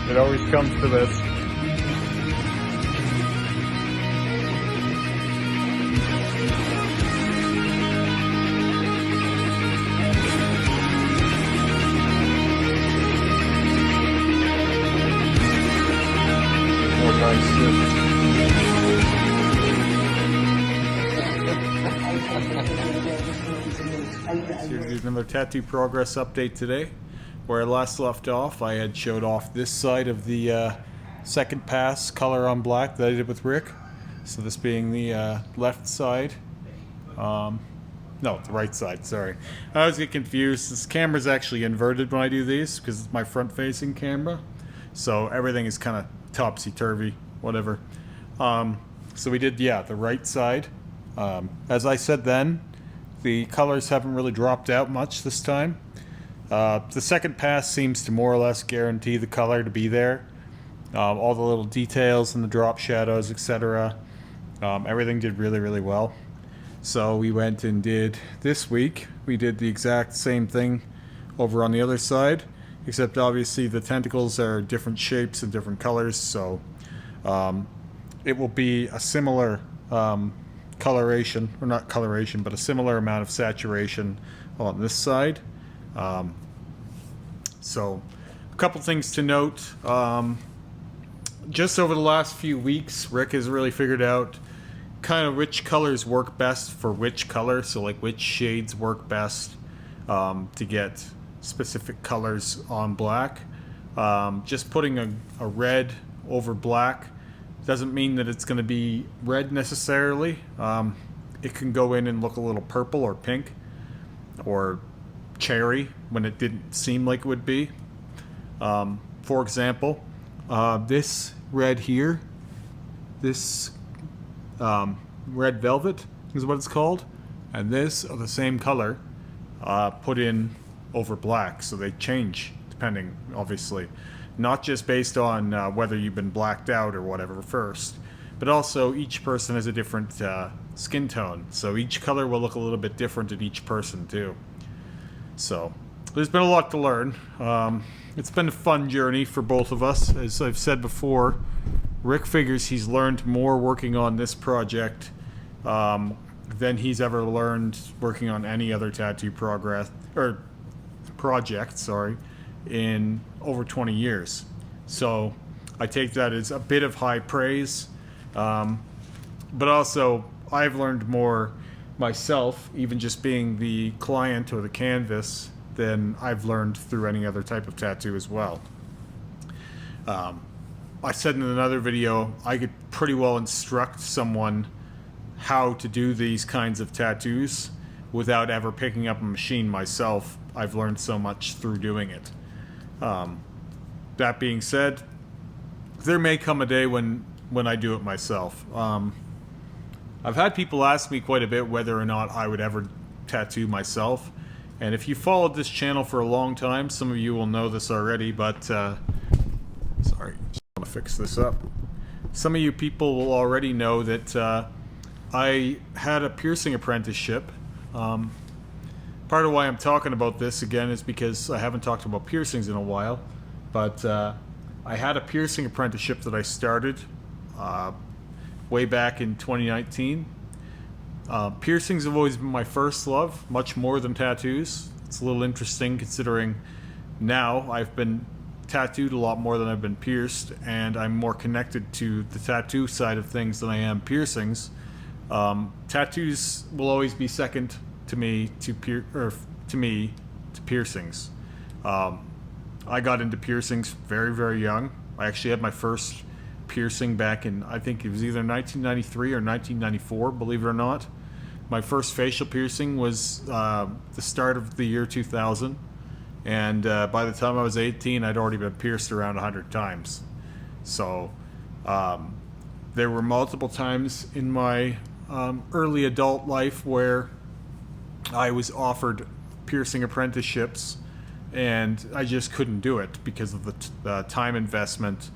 It always comes to this. More nice shit. Here's another tattoo progress update today. Where I last left off, I had showed off this side of the second pass color on black that I did with Rick. So this being the left side. No, the right side, sorry. I always get confused. This camera's actually inverted when I do these because it's my front-facing camera. So everything is kind of topsy-turvy, whatever. So we did, the right side. As I said then, the colors haven't really dropped out much this time. The second pass seems to more or less guarantee the color to be there. All the little details and the drop shadows, etc. Everything did really, really well. So we went and did this week. We did the exact same thing over on the other side, except obviously the tentacles are different shapes and different colors. So it will be a similar coloration, or not coloration, but a similar amount of saturation on this side. So a couple things to note. Just over the last few weeks, Rick has really figured out kind of which colors work best for which color. So like which shades work best to get specific colors on black. Just putting a red over black doesn't mean that it's going to be red necessarily. It can go in and look a little purple or pink or cherry when it didn't seem like it would be. For example, this red here, this red velvet is what it's called, and this are the same color put in over black, so they change depending, obviously, not just based on whether you've been blacked out or whatever first, but also each person has a different skin tone, so each color will look a little bit different in each person too. So there's been a lot to learn. It's been a fun journey for both of us. As I've said before, Rick figures he's learned more working on this project than he's ever learned working on any other tattoo project, in over 20 years. So I take that as a bit of high praise, but also I've learned more myself, even just being the client or the canvas, than I've learned through any other type of tattoo as well. I said in another video, I could pretty well instruct someone how to do these kinds of tattoos without ever picking up a machine myself. I've learned so much through doing it. That being said, there may come a day when I do it myself. I've had people ask me quite a bit whether or not I would ever tattoo myself. And if you followed this channel for a long time, some of you will know this already, but sorry, just want to fix this up. Some of you people will already know that I had a piercing apprenticeship. Part of why I'm talking about this again is because I haven't talked about piercings in a while, but I had a piercing apprenticeship that I started way back in 2019. Piercings have always been my first love, much more than tattoos. It's a little interesting considering now I've been tattooed a lot more than I've been pierced, and I'm more connected to the tattoo side of things than I am piercings. Tattoos will always be second to me to piercings. I got into piercings very, very young. I actually had my first piercing back in, I think it was either 1993 or 1994, believe it or not. My first facial piercing was the start of the year 2000, and by the time I was 18, I'd already been pierced around 100 times. So there were multiple times in my early adult life where I was offered piercing apprenticeships, and I just couldn't do it because of the time investment,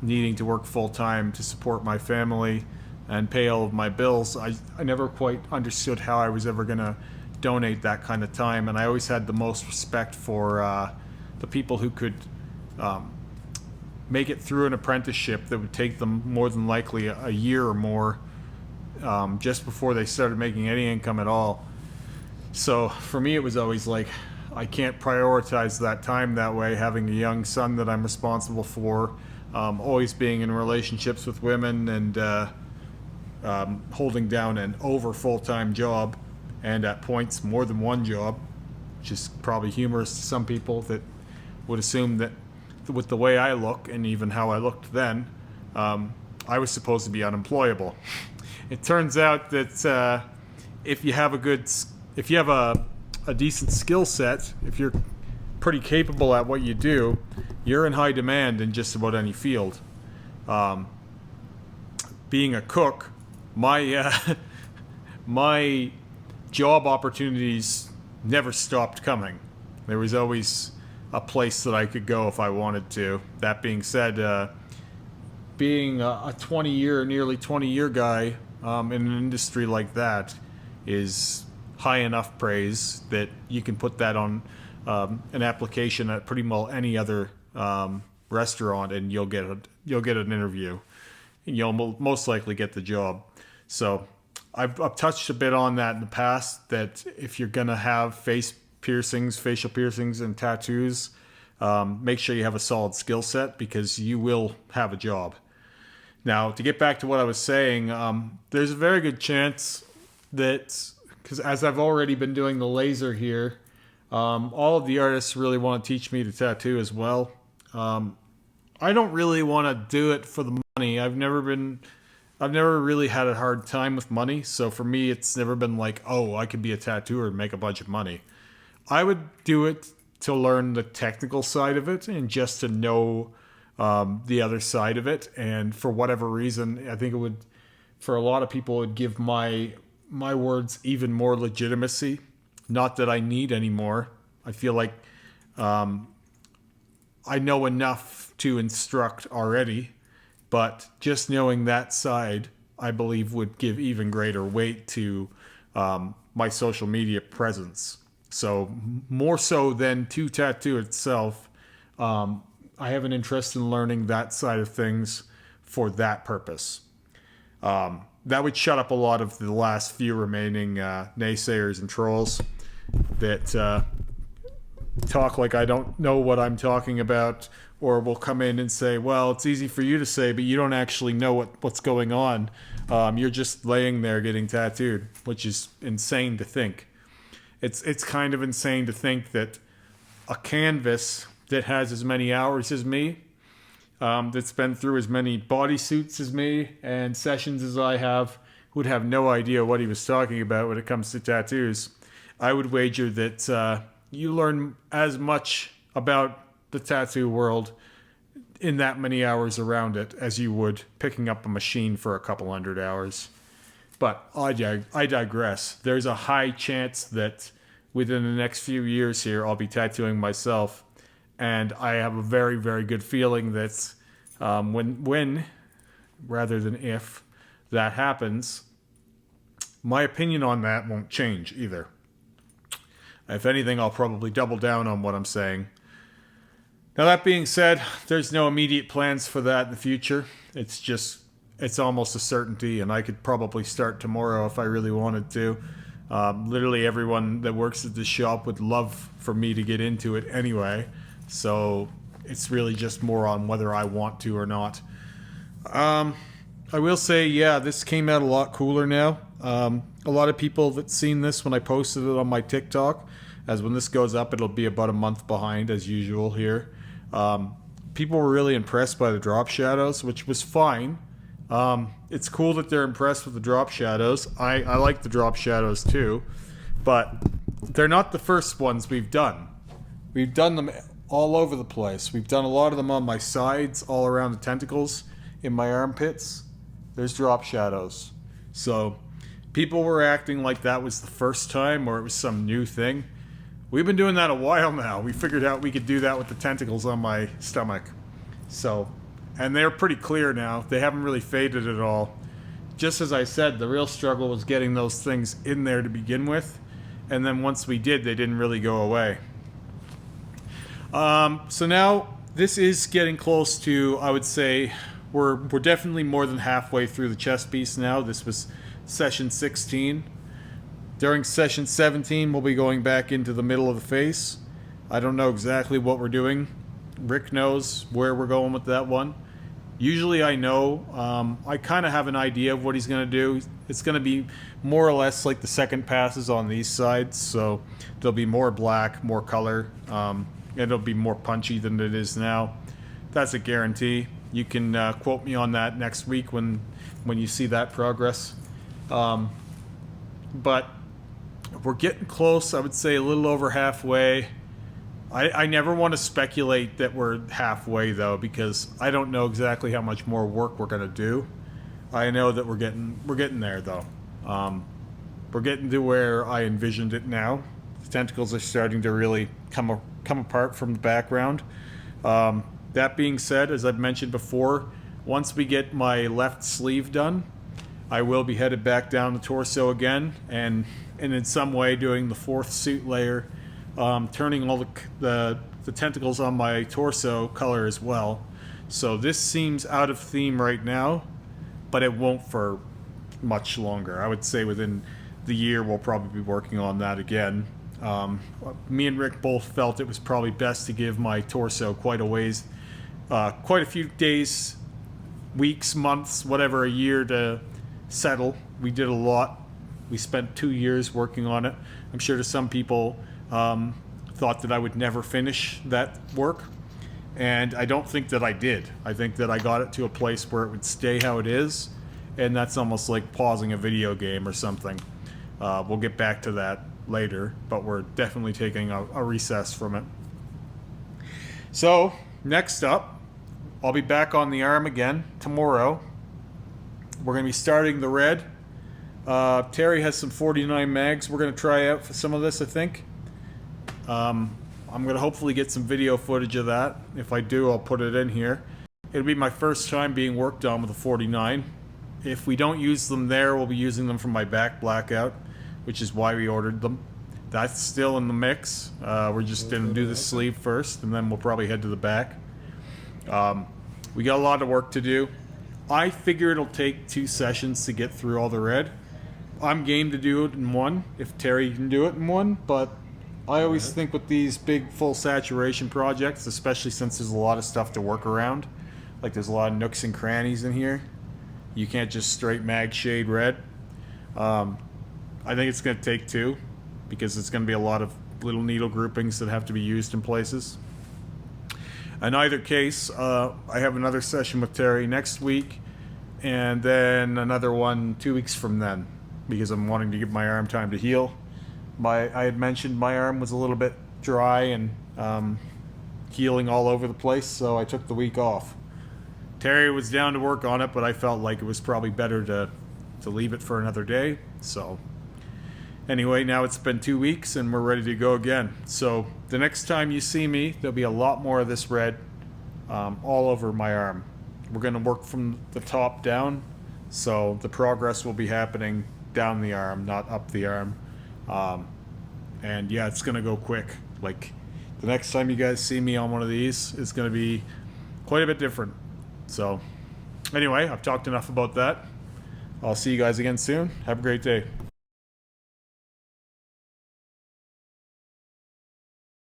needing to work full-time to support my family and pay all of my bills. I never quite understood how I was ever going to donate that kind of time, and I always had the most respect for the people who could make it through an apprenticeship that would take them more than likely a year or more, just before they started making any income at all. So for me, it was always like, I can't prioritize that time that way, having a young son that I'm responsible for, always being in relationships with women, and holding down an over full-time job, and at points more than one job, which is probably humorous to some people that would assume that with the way I look and even how I looked then, I was supposed to be unemployable. It turns out that if you have a decent skill set, if you're pretty capable at what you do, you're in high demand in just about any field. Being a cook, my my job opportunities never stopped coming. There was always a place that I could go if I wanted to. That being said, being a nearly 20-year guy in an industry like that is high enough praise that you can put that on an application at pretty much any other restaurant, and you'll get an interview, and you'll most likely get the job. So I've touched a bit on that in the past, that if you're gonna have facial piercings, and tattoos, make sure you have a solid skill set, because you will have a job. Now, to get back to what I was saying, there's a very good chance that, because as I've already been doing the laser here, all of the artists really want to teach me to tattoo as well. I don't really want to do it for the money. I've never really had a hard time with money. So for me, it's never been like, oh, I could be a tattooer and make a bunch of money. I would do it to learn the technical side of it, and just to know the other side of it. And for whatever reason, I think it would, for a lot of people, it would give my words even more legitimacy. Not that I need any more. I feel like I know enough to instruct already, but just knowing that side, I believe, would give even greater weight to my social media presence. So more so than to tattoo itself, I have an interest in learning that side of things for that purpose. That would shut up a lot of the last few remaining naysayers and trolls that talk like I don't know what I'm talking about, or will come in and say, well, it's easy for you to say, but you don't actually know what's going on. You're just laying there getting tattooed, which is insane to think. It's kind of insane to think that a canvas that has as many hours as me, that's been through as many bodysuits as me and sessions as I have, would have no idea what he was talking about when it comes to tattoos. I would wager that you learn as much about the tattoo world in that many hours around it as you would picking up a machine for a couple hundred hours. But I digress. There's a high chance that within the next few years here, I'll be tattooing myself. And I have a very, very good feeling that when rather than if that happens, my opinion on that won't change either. If anything, I'll probably double down on what I'm saying. Now, that being said, there's no immediate plans for that in the future. It's almost a certainty, and I could probably start tomorrow if I really wanted to. Literally everyone that works at this shop would love for me to get into it anyway. So it's really just more on whether I want to or not. I will say, yeah, this came out a lot cooler now. A lot of people that seen this when I posted it on my TikTok, as when this goes up, it'll be about a month behind as usual here. People were really impressed by the drop shadows, which was fine. It's cool that they're impressed with the drop shadows. I like the drop shadows too, but they're not the first ones we've done. We've done them all over the place. We've done a lot of them on my sides, all around the tentacles, in my armpits. There's drop shadows. So people were acting like that was the first time, or it was some new thing. We've been doing that a while now. We figured out we could do that with the tentacles on my stomach. So, and they're pretty clear now. They haven't really faded at all. Just as I said, the real struggle was getting those things in there to begin with. And then once we did, they didn't really go away. So now this is getting close to, I would say, we're definitely more than halfway through the chest piece now. This was session 16. During session 17, we'll be going back into the middle of the face. I don't know exactly what we're doing. Rick knows where we're going with that one. Usually I know. I kind of have an idea of what he's going to do. It's going to be more or less like the second passes on these sides. So there'll be more black, more color. And it'll be more punchy than it is now. That's a guarantee. You can quote me on that next week when you see that progress. But we're getting close. I would say a little over halfway. I never want to speculate that we're halfway though, because I don't know exactly how much more work we're gonna do. I know that we're getting there though. We're getting to where I envisioned it now. The tentacles are starting to really come apart from the background. That being said, as I've mentioned before, once we get my left sleeve done, I will be headed back down the torso again, and in some way doing the fourth suit layer, turning all the tentacles on my torso color as well. So this seems out of theme right now, but it won't for much longer. I would say within the year we'll probably be working on that again. Me and Rick both felt it was probably best to give my torso quite a few days, weeks, months, whatever, a year to settle. We did a lot. We spent 2 years working on it. I'm sure to some people thought that I would never finish that work, and I don't think that I did. I think that I got it to a place where it would stay how it is, and that's almost like pausing a video game or something. We'll get back to that later, but we're definitely taking a recess from it. So next up, I'll be back on the arm again tomorrow. We're going to be starting the red. Terry has some 49 mags we're going to try out for some of this, I think. I'm going to hopefully get some video footage of that. If I do, I'll put it in here. It'll be my first time being worked on with a 49. If we don't use them there, we'll be using them for my back blackout, which is why we ordered them. That's still in the mix. We're just going to do the sleeve first, and then we'll probably head to the back. We got a lot of work to do. I figure it'll take 2 sessions to get through all the red. I'm game to do it in one, if Terry can do it in one, but I always think with these big full saturation projects, especially since there's a lot of stuff to work around, like there's a lot of nooks and crannies in here, you can't just straight mag shade red. I think it's going to take 2, because it's going to be a lot of little needle groupings that have to be used in places. In either case, I have another session with Terry next week, and then another one 2 weeks from then, because I'm wanting to give my arm time to heal. I had mentioned my arm was a little bit dry and healing all over the place, so I took the week off. Terry was down to work on it, but I felt like it was probably better to leave it for another day. So anyway, now it's been 2 weeks and we're ready to go again. So the next time you see me, there'll be a lot more of this red all over my arm. We're going to work from the top down, so the progress will be happening down the arm, not up the arm. And yeah, it's going to go quick. Like, the next time you guys see me on one of these, it's going to be quite a bit different. So anyway, I've talked enough about that. I'll see you guys again soon. Have a great day.